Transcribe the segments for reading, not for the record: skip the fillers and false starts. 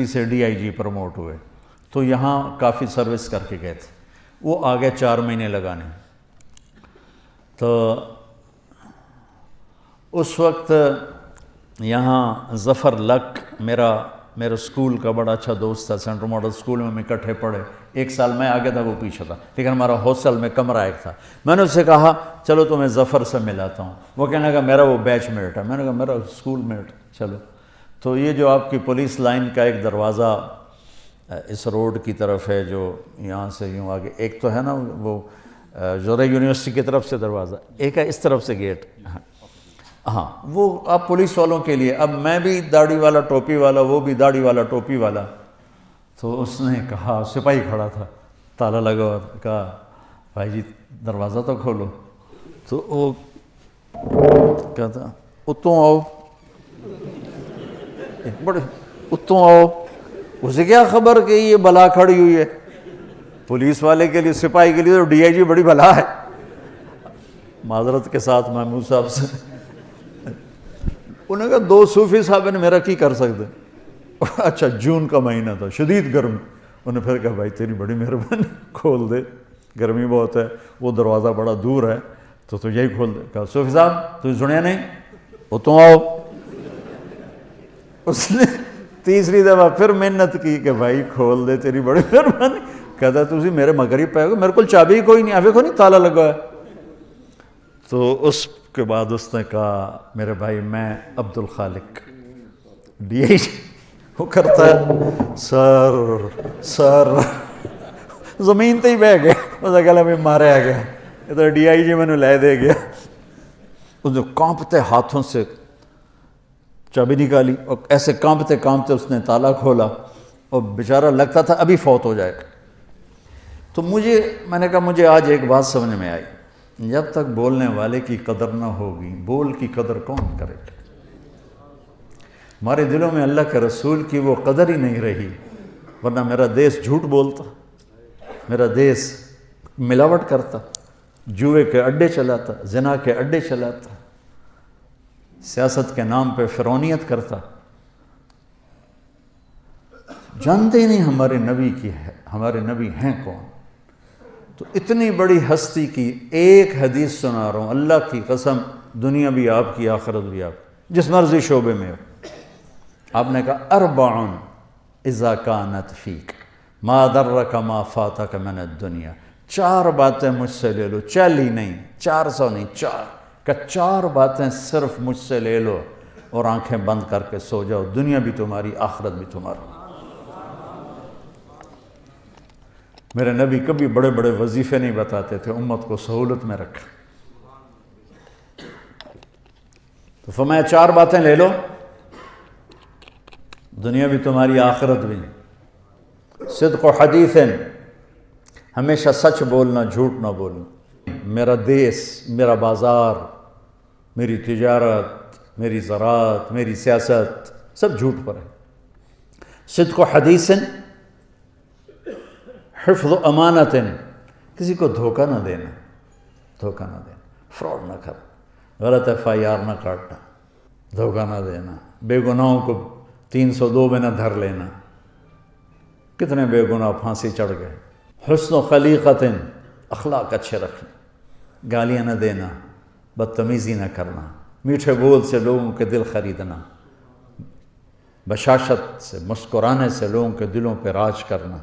سے D I G promote ہوئے تو یہاں کافی سروس کر کے گئے تھے، وہ آگے 4 مہینے لگانے. تو اس وقت یہاں ظفر لک میرا اسکول کا بڑا اچھا دوست تھا. سینٹرل ماڈل اسکول میں ہم اکٹھے پڑھے. 1 سال میں آگے تھا، وہ پیچھے تھا، لیکن ہمارا ہاسٹل میں کمرہ ایک تھا. میں نے اس سے کہا چلو تمہیں ظفر سے ملاتا ہوں. وہ کہنے لگا میرا وہ بیچ میٹ ہے. میں نے کہا میرا اسکول میٹ. چلو. تو یہ جو آپ کی پولیس لائن کا ایک دروازہ اس روڈ کی طرف ہے، جو یہاں سے یوں آگے، ایک تو ہے نا وہ زورہ یونیورسٹی کی طرف سے دروازہ، ایک ہے اس طرف سے گیٹ. ہاں وہ آپ پولیس والوں کے لیے. اب میں بھی داڑھی والا ٹوپی والا، وہ بھی داڑھی والا ٹوپی والا. تو اس نے کہا، سپاہی کھڑا تھا، تالا لگا ہوا تھا، کہا بھائی جی دروازہ تو کھولو. تو وہ کہتا اتوں آؤ، بڑے اتوں آؤ. اسے کیا خبر کہ یہ بلا کھڑی ہوئی ہے. پولیس والے کے لیے، سپاہی کے لیے تو ڈی آئی جی بڑی بلا ہے. معذرت کے ساتھ محمود صاحب سے انہوں نے کہا 2 صوفی صاحب نے میرا کی کر سکتے. اچھا جون کا مہینہ تھا، شدید گرمی. انہوں نے پھر کہا بھائی تیری بڑی مہربانی، کھول دے، گرمی بہت ہے، وہ دروازہ بڑا دور ہے تو یہی کھول دے. کہا صوفی صاحب تجھے سنیا نہیں، اتوں آؤ. اس نے تیسری دفعہ پھر محنت کی کہ بھائی کھول دے، تیری بڑی مہربانی. کہتا تجھے میرے مغرب پہ گا، میرے کو چابی کوئی نہیں، آوے کو نہیں تالا لگا ہے. تو اس کے بعد اس نے کہا میرے بھائی میں عبد الخالق ڈی آئی جی. وہ کرتا ہے سر زمین تے ہی بہ گیا. اس نے کہا میں مارے آ گیا، یہ تو ڈی آئی جی میں نے لے دے گیا. اس نے کانپتے ہاتھوں سے چابی نکالی اور ایسے کانپتے کانپتے اس نے تالا کھولا، اور بیچارہ لگتا تھا ابھی فوت ہو جائے گا. تو میں نے کہا مجھے آج ایک بات سمجھ میں آئی، جب تک بولنے والے کی قدر نہ ہوگی، بول کی قدر کون کرے گا؟ ہمارے دلوں میں اللہ کے رسول کی وہ قدر ہی نہیں رہی، ورنہ میرا دیس جھوٹ بولتا، میرا دیس ملاوٹ کرتا، جوئے کے اڈے چلاتا، زنا کے اڈے چلاتا، سیاست کے نام پہ فرعونیت کرتا. جانتے ہی نہیں ہمارے نبی کی ہے، ہمارے نبی ہیں کون. تو اتنی بڑی ہستی کی ایک حدیث سنا رہا ہوں، اللہ کی قسم، دنیا بھی آپ کی، آخرت بھی آپ کی، جس مرضی شعبے میں ہو. آپ نے کہا 4 اذا کانت فیک ما درک ما فاتک من الدنیا. 4 باتیں مجھ سے لے لو، 40 نہیں، 400 نہیں، 4. کہ 4 باتیں صرف مجھ سے لے لو اور آنکھیں بند کر کے سو جاؤ، دنیا بھی تمہاری، آخرت بھی تمہاری. میرے نبی کبھی بڑے بڑے وظیفے نہیں بتاتے تھے، امت کو سہولت میں رکھا. تو فرمایا 4 باتیں لے لو، دنیا بھی تمہاری، آخرت بھی. صدق و حدیث، ہمیشہ سچ بولنا، جھوٹ نہ بولنا. میرا دیس، میرا بازار، میری تجارت، میری زراعت، میری سیاست سب جھوٹ پر ہے. صدق و حدیث، حفظ و امانت، کسی کو دھوکہ نہ دینا، دھوکہ نہ دینا، فراڈ نہ کرنا، غلط ایف آئی آر نہ کاٹنا، دھوکہ نہ دینا، بے گناہوں کو 302 میں نہ دھر لینا. کتنے بے گناہ پھانسی چڑھ گئے. حسن و خلیقت، اخلاق اچھے رکھنا، گالیاں نہ دینا، بدتمیزی نہ کرنا، میٹھے بول سے لوگوں کے دل خریدنا، بشاشت سے، مسکرانے سے لوگوں کے دلوں پہ راج کرنا.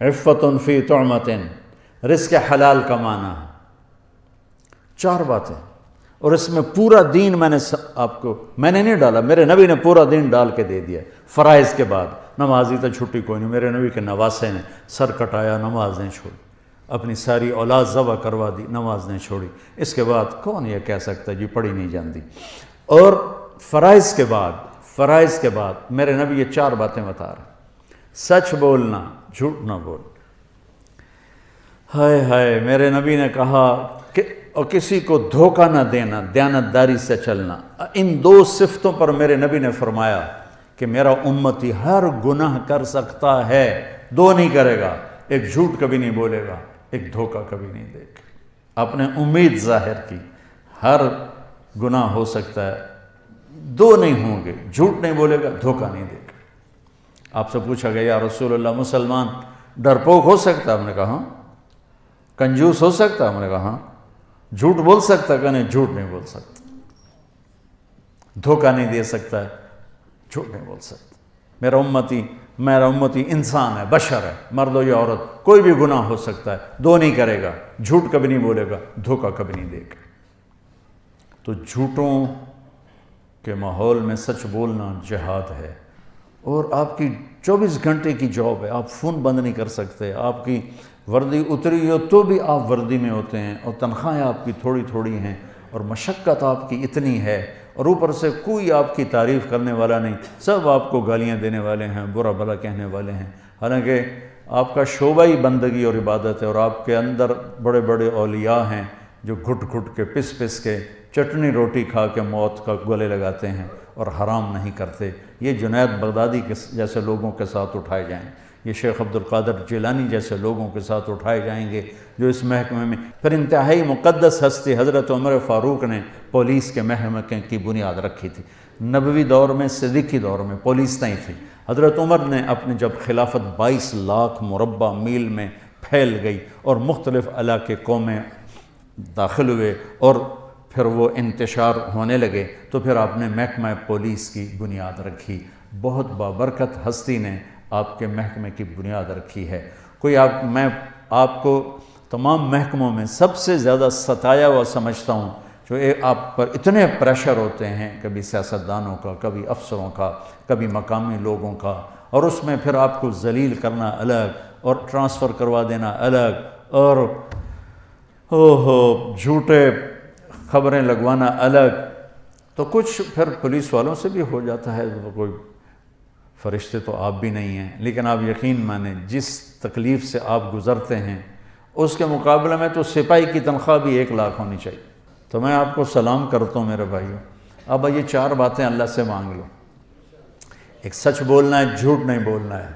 عفت فی طعمت، رزق حلال کمانا. 4 باتیں، اور اس میں پورا دین میں نے آپ کو، میں نے نہیں ڈالا، میرے نبی نے پورا دین ڈال کے دے دیا. فرائض کے بعد نمازی تو چھٹی کوئی نہیں، میرے نبی کے نواسے نے سر کٹایا، نماز نہیں چھوڑی، اپنی ساری اولاد ذبح کروا دی، نماز نہیں چھوڑی. اس کے بعد کون یہ کہہ سکتا جی پڑھی نہیں جانتی. اور فرائض کے بعد میرے نبی یہ 4 باتیں بتا رہے ہیں. سچ بولنا، جھوٹ نہ بول. ہائے ہائے، میرے نبی نے کہا کہ اور کسی کو دھوکہ نہ دینا، دیانتداری سے چلنا. ان 2 صفتوں پر میرے نبی نے فرمایا کہ میرا امتی ہر گناہ کر سکتا ہے، 2 نہیں کرے گا. ایک جھوٹ کبھی نہیں بولے گا، ایک دھوکہ کبھی نہیں دے گا. آپ نے امید ظاہر کی، ہر گناہ ہو سکتا ہے، 2 نہیں ہوں گے، جھوٹ نہیں بولے گا، دھوکہ نہیں دے گا. آپ سے پوچھا گیا یا رسول اللہ مسلمان ڈرپوک ہو سکتا ہے؟ ہم نے کہا ہاں۔ کنجوس ہو سکتا ہے؟ ہم نے کہا ہاں۔ جھوٹ بول سکتا ہے؟ کہ نہیں، جھوٹ نہیں بول سکتا۔ دھوکہ نہیں دے سکتا ہے؟ جھوٹ نہیں بول سکتا۔ میرا امتی انسان ہے، بشر ہے، مرد ہو یا عورت، کوئی بھی گناہ ہو سکتا ہے، دو نہیں کرے گا، جھوٹ کبھی نہیں بولے گا، دھوکہ کبھی نہیں دے گا۔ تو جھوٹوں کے ماحول میں سچ بولنا جہاد ہے، اور آپ کی 24 گھنٹے کی جاب ہے، آپ فون بند نہیں کر سکتے، آپ کی وردی اتری ہو تو بھی آپ وردی میں ہوتے ہیں، اور تنخواہیں آپ کی تھوڑی تھوڑی ہیں، اور مشقت آپ کی اتنی ہے، اور اوپر سے کوئی آپ کی تعریف کرنے والا نہیں، سب آپ کو گالیاں دینے والے ہیں، برا بھلا کہنے والے ہیں۔ حالانکہ آپ کا شعبہ ہی بندگی اور عبادت ہے، اور آپ کے اندر بڑے بڑے اولیاء ہیں جو گھٹ گھٹ کے پس پس کے چٹنی روٹی کھا کے موت کا گلے لگاتے ہیں اور حرام نہیں کرتے۔ یہ جنید بغدادی کے جیسے لوگوں کے ساتھ اٹھائے جائیں، یہ شیخ عبد القادر جیلانی جیسے لوگوں کے ساتھ اٹھائے جائیں گے جو اس محکمے میں۔ پھر انتہائی مقدس ہستی حضرت عمر فاروق نے پولیس کے محکمے کی بنیاد رکھی تھی۔ نبوی دور میں، صدیقی دور میں پولیس نہیں تھی۔ حضرت عمر نے اپنے جب خلافت 22 لاکھ مربع میل میں پھیل گئی اور مختلف علاقے قومیں داخل ہوئے اور پھر وہ انتشار ہونے لگے، تو پھر آپ نے محکمہ پولیس کی بنیاد رکھی۔ بہت بابرکت ہستی نے آپ کے محکمے کی بنیاد رکھی ہے۔ میں آپ کو تمام محکموں میں سب سے زیادہ ستایا ہوا سمجھتا ہوں، جو آپ پر اتنے پریشر ہوتے ہیں، کبھی سیاستدانوں کا، کبھی افسروں کا، کبھی مقامی لوگوں کا، اور اس میں پھر آپ کو ذلیل کرنا الگ اور ٹرانسفر کروا دینا الگ، اور جھوٹے خبریں لگوانا الگ۔ تو کچھ پھر پولیس والوں سے بھی ہو جاتا ہے، کوئی فرشتے تو آپ بھی نہیں ہیں، لیکن آپ یقین مانیں جس تکلیف سے آپ گزرتے ہیں اس کے مقابلے میں تو سپاہی کی تنخواہ بھی 1 لاکھ ہونی چاہیے۔ تو میں آپ کو سلام کرتا ہوں میرے بھائیوں، اب یہ 4 باتیں اللہ سے مانگ لو۔ ایک سچ بولنا ہے، جھوٹ نہیں بولنا ہے۔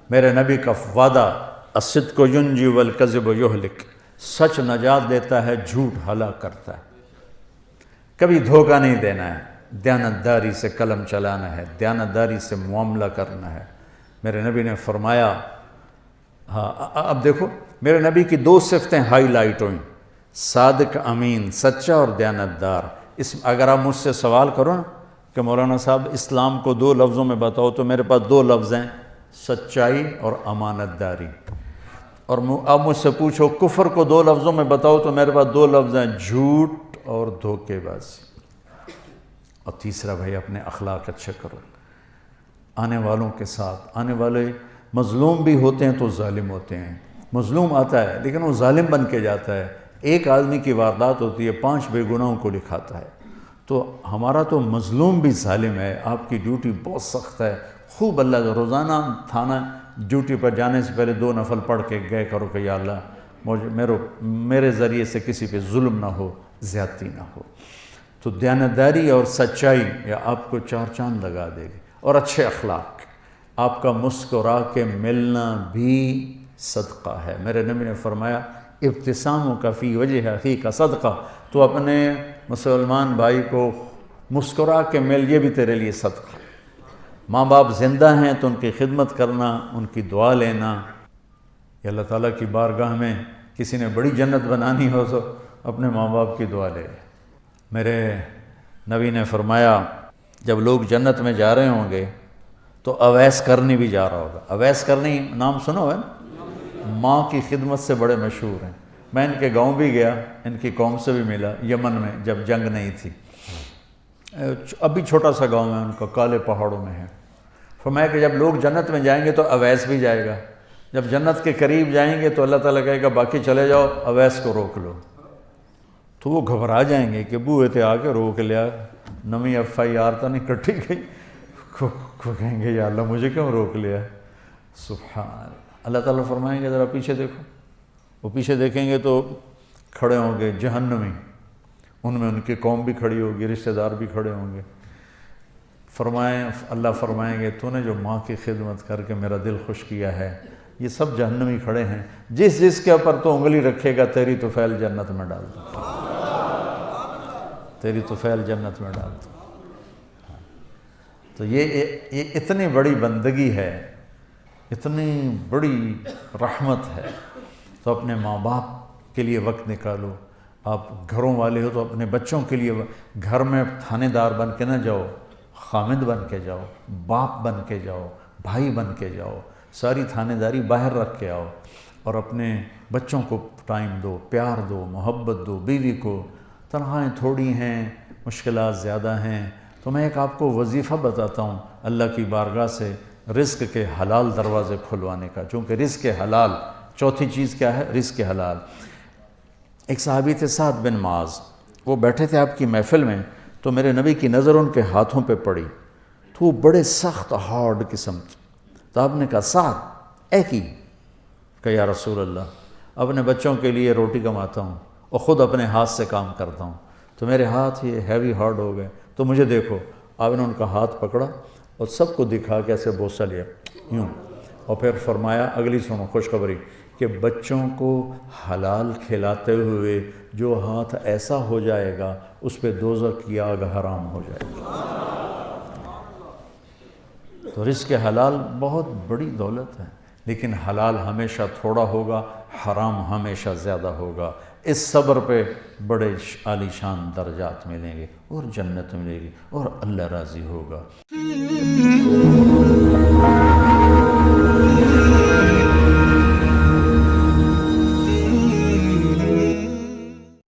میرے نبی کا وعدہ الصدق ینجی والکذب یہلک، سچ نجات دیتا ہے، جھوٹ ہلاک کرتا ہے۔ کبھی دھوکہ نہیں دینا ہے، دیانتداری سے قلم چلانا ہے، دیانتداری سے معاملہ کرنا ہے۔ میرے نبی نے فرمایا، اب دیکھو میرے نبی کی 2 صفتیں ہائی لائٹ ہوئیں، صادق امین، سچا اور دیانتدار۔ اگر آپ مجھ سے سوال کرو نا کہ مولانا صاحب اسلام کو 2 لفظوں میں بتاؤ، تو میرے پاس 2 لفظ ہیں، سچائی اور امانت داری۔ اور آپ مجھ سے پوچھو کفر کو 2 لفظوں میں بتاؤ، تو میرے پاس 2 لفظ ہیں، جھوٹ اور دھوکے بازی۔ اور تیسرا بھائی اپنے اخلاق اچھے کرو، آنے والوں کے ساتھ۔ آنے والے مظلوم بھی ہوتے ہیں تو ظالم ہوتے ہیں، مظلوم آتا ہے لیکن وہ ظالم بن کے جاتا ہے۔ ایک آدمی کی واردات ہوتی ہے، 5 بے گناہوں کو لکھاتا ہے۔ تو ہمارا تو مظلوم بھی ظالم ہے۔ آپ کی ڈیوٹی بہت سخت ہے، خوب اللہ روزانہ تھانہ ڈیوٹی پر جانے سے پہلے 2 نفل پڑھ کے گئے کرو کہ یا اللہ میرے ذریعے سے کسی پہ ظلم نہ ہو، زیادتی نہ ہو۔ تو دیانتداری اور سچائی یہ آپ کو 4 چاند لگا دے گی، اور اچھے اخلاق۔ آپ کا مسکرا کے ملنا بھی صدقہ ہے۔ میرے نبی نے فرمایا ابتساموں کا فی وجہ اخی کا صدقہ، تو اپنے مسلمان بھائی کو مسکرا کے مل، یہ بھی تیرے لیے صدقہ۔ ماں باپ زندہ ہیں تو ان کی خدمت کرنا، ان کی دعا لینا۔ یہ اللہ تعالیٰ کی بارگاہ میں کسی نے بڑی جنت بنانی ہو تو اپنے ماں باپ کی دعا لے لے۔ میرے نبی نے فرمایا جب لوگ جنت میں جا رہے ہوں گے تو اویس کرنی بھی جا رہا ہوگا۔ اویس کرنی نام سنو ہے نا، ماں کی خدمت سے بڑے مشہور ہیں۔ میں ان کے گاؤں بھی گیا، ان کی قوم سے بھی ملا، یمن میں جب جنگ نہیں تھی۔ ابھی چھوٹا سا گاؤں ہے ان کا، کالے پہاڑوں میں ہے۔ فرمایا کہ جب لوگ جنت میں جائیں گے تو اویس بھی جائے گا، جب جنت کے قریب جائیں گے تو اللہ تعالیٰ کہے گا باقی چلے جاؤ، اویس کو روک لو۔ تو وہ گھبرا جائیں گے کہ بوئے تھے آ کے روک لیا، نمی FIR تو نہیں کٹی گئی، کہیں گے یا اللہ مجھے کیوں روک لیا۔ سبحان اللہ تعالیٰ فرمائیں گے ذرا پیچھے دیکھو۔ وہ پیچھے دیکھیں گے تو کھڑے ہوں گے جہنمی، ان میں ان کی قوم بھی کھڑی ہوگی، رشتہ دار بھی کھڑے ہوں گے۔ اللہ فرمائیں گے تو نے جو ماں کی خدمت کر کے میرا دل خوش کیا ہے، یہ سب جہنمی کھڑے ہیں، جس کے اوپر تو انگلی رکھے گا تیری طفیل جنت میں ڈال دو، تیری طفیل جنت میں ڈال دو۔ تو یہ اتنی بڑی بندگی ہے، اتنی بڑی رحمت ہے، تو اپنے ماں باپ کے لیے وقت نکالو۔ آپ گھروں والے ہو تو اپنے بچوں کے لیے گھر میں تھانے دار بن کے نہ جاؤ، خامد بن کے جاؤ، باپ بن کے جاؤ، بھائی بن کے جاؤ، ساری تھانے داری باہر رکھ کے آؤ، اور اپنے بچوں کو ٹائم دو، پیار دو، محبت دو، بیوی کو۔ تنخواہیں تھوڑی ہیں، مشکلات زیادہ ہیں، تو میں ایک آپ کو وظیفہ بتاتا ہوں اللہ کی بارگاہ سے رزق کے حلال دروازے کھلوانے کا، چونکہ رزق حلال، چوتھی چیز کیا ہے؟ رزق حلال۔ ایک صحابی تھے سعد بن معاذ، وہ بیٹھے تھے آپ کی محفل میں، تو میرے نبی کی نظر ان کے ہاتھوں پہ پڑی، تو وہ بڑے سخت ہارڈ قسم تھے۔ تو آپ نے کہا سعد اے کی کہ یا رسول اللہ، اپنے بچوں کے لیے روٹی کماتا ہوں اور خود اپنے ہاتھ سے کام کرتا ہوں، تو میرے ہاتھ یہ ہیوی ہارڈ ہو گئے، تو مجھے دیکھو۔ آپ نے ان کا ہاتھ پکڑا اور سب کو دکھا کے ایسے بوسہ لیا یوں، اور پھر فرمایا اگلی سنو خوشخبری، کہ بچوں کو حلال کھلاتے ہوئے جو ہاتھ ایسا ہو جائے گا اس پہ دوزخ کی آگ حرام ہو جائے گی۔ تو رزق حلال بہت بڑی دولت ہے، لیکن حلال ہمیشہ تھوڑا ہوگا، حرام ہمیشہ زیادہ ہوگا۔ اس صبر پہ بڑے عالی شان درجات ملیں گے اور جنت ملے گی اور اللہ راضی ہوگا۔